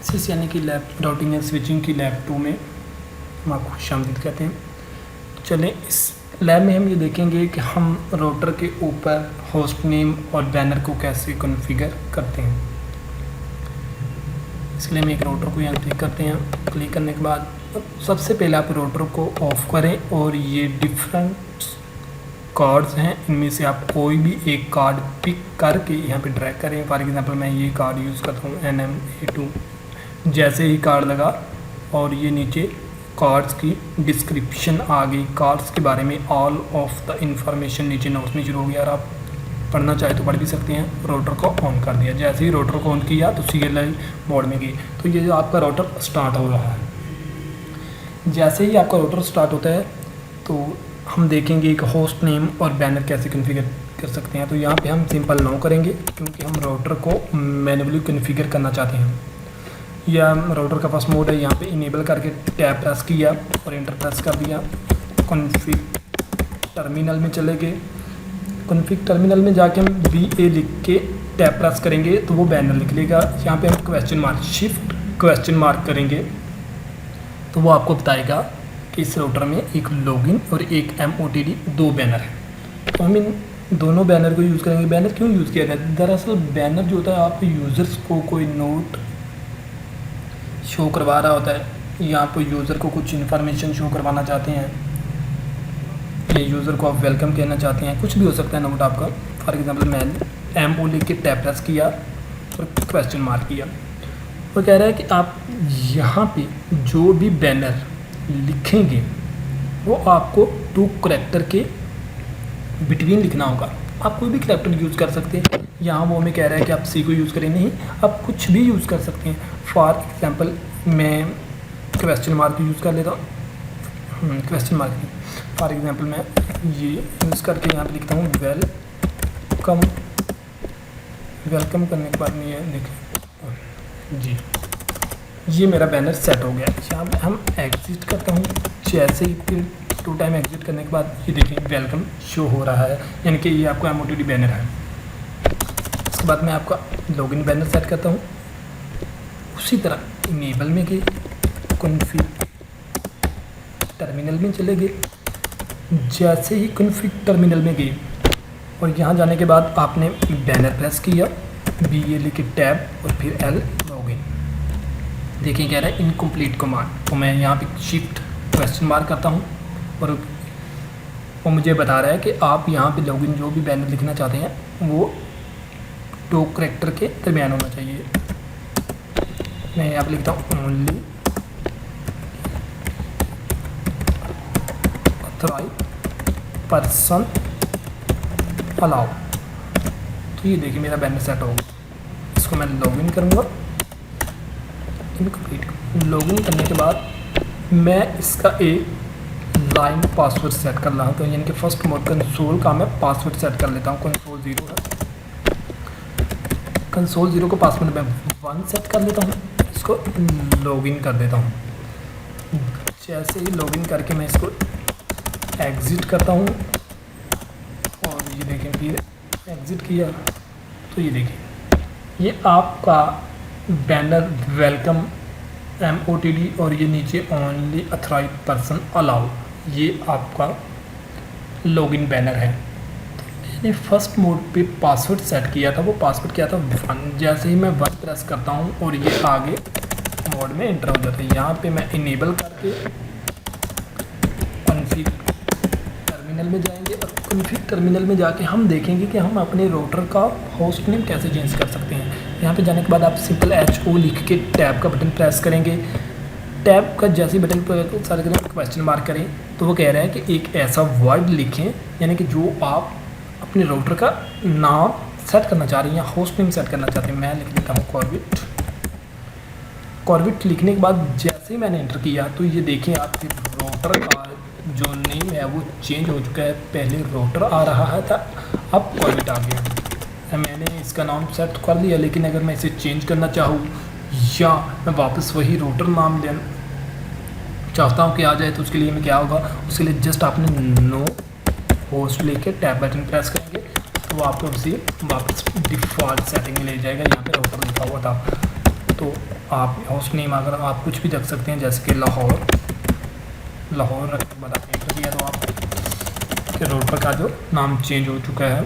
सिस यानी कि lab routing and switching की लैब 2 में हम आपको खुशामदीद कहते हैं। चलें, इस लैब में हम ये देखेंगे कि हम राउटर के ऊपर होस्ट नेम और बैनर को कैसे कॉन्फ़िगर करते हैं। इसलिए हम एक राउटर को यहाँ क्लिक करते हैं। क्लिक करने के बाद सबसे पहले आप राउटर को ऑफ करें और ये डिफरेंट कार्ड्स हैं, इनमें से आप कोई भी एक कार्ड पिक करके यहाँ पे ड्रैग करें। फॉर एग्जांपल मैं ये कार्ड यूज़ करता हूँ NMA2। जैसे ही कार्ड लगा और ये नीचे कार्ड्स की डिस्क्रिप्शन आ गई, कार्ड्स के बारे में ऑल ऑफ द इंफॉर्मेशन नीचे नोट्स में शुरू हो गया। और आप पढ़ना चाहे तो पढ़ भी सकते हैं। राउटर को ऑन कर दिया, जैसे ही राउटर को ऑन किया तो CLI मोड में गई, तो ये आपका राउटर स्टार्ट हो रहा है। जैसे ही आपका राउटर स्टार्ट होता है तो हम देखेंगे एक होस्ट नेम और बैनर कैसे कॉन्फ़िगर कर सकते हैं। तो यहाँ पे हम सिंपल नो करेंगे क्योंकि हम राउटर को मैन्युअली कॉन्फ़िगर करना चाहते हैं। या राउटर का फर्स्ट मोड है, यहाँ पे इनेबल करके टैब प्रेस किया और एंटर प्रेस कर दिया। कॉन्फ़िग टर्मिनल में चले गए। कॉन्फ़िग टर्मिनल में जाके हम BA लिख के टैब प्रेस करेंगे तो वो बैनर लिख लेगा। यहाँ पे हम question mark shift question mark करेंगे तो वो आपको बताएगा कि इस राउटर में एक लॉगिन और एक MOTD 2 बैनर है। तो हम इन दोनों बैनर को यूज़ करेंगे। बैनर क्यों यूज़ किया जाता है? दरअसल बैनर जो होता है आप यूज़र्स को कोई नोट शो करवा रहा होता है या आप यूज़र को कुछ इन्फॉर्मेशन शो करवाना चाहते हैं या यूज़र को आप वेलकम कहना चाहते हैं, कुछ भी हो सकता है नोट आपका। फॉर एग्जांपल मैं MO लिख के टैब प्रेस किया और क्वेश्चन मार्क किया। वो कह रहा है कि आप यहाँ पे जो भी बैनर लिखेंगे वो आपको 2 करैक्टर के बिटवीन लिखना होगा। आप कोई भी करैक्टर यूज़ कर सकते हैं। यहाँ वो हमें कह रहा है कि आप C को यूज़ करें, नहीं, आप कुछ भी यूज़ कर सकते हैं। फॉर एग्जांपल मैं क्वेश्चन मार्क यूज़ कर लेता हूँ। क्वेश्चन मार्क नहीं, फॉर एग्जांपल मैं ये यूज़ करके यहाँ पे लिखता हूँ वेलकम। वेलकम करने के बाद में ये देखें जी, ये मेरा बैनर सेट हो गया। यहाँ पे हम एग्जिट करता हूँ। जैसे ही फिर 2 टाइम एग्जिट करने के बाद ये देखें वेलकम शो हो रहा है, यानी कि ये आपका MOTD बैनर है। इसके बाद मैं आपका लॉगिन बैनर सेट करता हूँ। उसी तरह इनेबल में गए, कॉन्फ़िग टर्मिनल में चले गए। जैसे ही कॉन्फ़िग टर्मिनल में गए और यहाँ जाने के बाद आपने बैनर प्रेस किया, BA लिख के टैब और फिर L लॉगिन। देखिए कह रहा है इनकम्प्लीट कमांड। तो मैं यहाँ पे शिफ्ट क्वेश्चन मार्क करता हूँ और वो मुझे बता रहा है कि आप यहाँ पे लॉगिन जो भी बैनर लिखना चाहते हैं वो 2 करैक्टर के दरमियान होना चाहिए। मैं यहाँ पे लिखता हूँ ओनली ऑथराइज्ड पर्सन अलाउ। तो ये देखिए मेरा बैनर सेट होगा। इसको मैं लॉगिन करूँगा। इनकम्प्लीट लॉगिन करने के बाद मैं इसका एक लाइन पासवर्ड सेट कर रहा हूँ। तो यानी कि फर्स्ट मोड कंसोल का मैं पासवर्ड सेट कर लेता हूँ। कंसोल 0 है, कंसोल 0 को पासवर्ड मैं 1 सेट कर लेता हूँ। इसको लॉगिन कर देता हूँ। जैसे ही लॉगिन करके मैं इसको एग्ज़िट करता हूँ और ये देखें फिर एग्ज़िट किया तो ये देखें ये आपका बैनर वेलकम MOTD और ये नीचे ओनली ऑथराइज्ड पर्सन अलाउ, ये आपका लॉगिन बैनर है। तो मैंने फर्स्ट मोड पे पासवर्ड सेट किया था, वो पासवर्ड क्या था 1। जैसे ही मैं 1 प्रेस करता हूँ और ये आगे मोड में एंटर हो जाता है। यहाँ पे मैं इनेबल करके कॉन्फ़िग टर्मिनल में जाएंगे और कॉन्फ़िग टर्मिनल में जाके हम देखेंगे कि हम अपने राउटर का होस्ट नेम कैसे चेंज कर सकते हैं। यहाँ पे जाने के बाद आप सिंपल HO लिख के टैब का बटन प्रेस करेंगे। टैब का जैसे ही बटन पर सारे क्वेश्चन मार्क करें तो वो कह रहा है कि एक ऐसा वर्ड लिखें, यानी कि जो आप अपने राउटर का नाम सेट करना चाह रहे हैं या होस्ट नेम सेट करना चाहते हैं। मैं लिख देता हूँ कॉर्बिट। कॉर्बिट लिखने के बाद जैसे ही मैंने एंटर किया तो ये देखें आपके राउटर का जो नेम है वो चेंज हो चुका है। पहले राउटर आ रहा है था, अब कॉर्बिट आ गया। मैंने इसका नाम सेट कर लिया, लेकिन अगर मैं इसे चेंज करना चाहूँ या मैं वापस वही राउटर नाम लेना चाहता हूँ कि आ जाए, तो उसके लिए मैं क्या होगा, उसके लिए जस्ट आपने नो होस्ट लेके टैब बटन प्रेस करेंगे तो वो आपको उसी वापस डिफ़ॉल्ट सेटिंग में ले जाएगा। यहाँ पे राउटर लिखा हुआ था। तो आप होस्ट नेम अगर आप कुछ भी रख सकते हैं, जैसे कि लाहौर रखने के बाद आप एंटर दिया तो आपके रोड पर का जो नाम चेंज हो चुका है।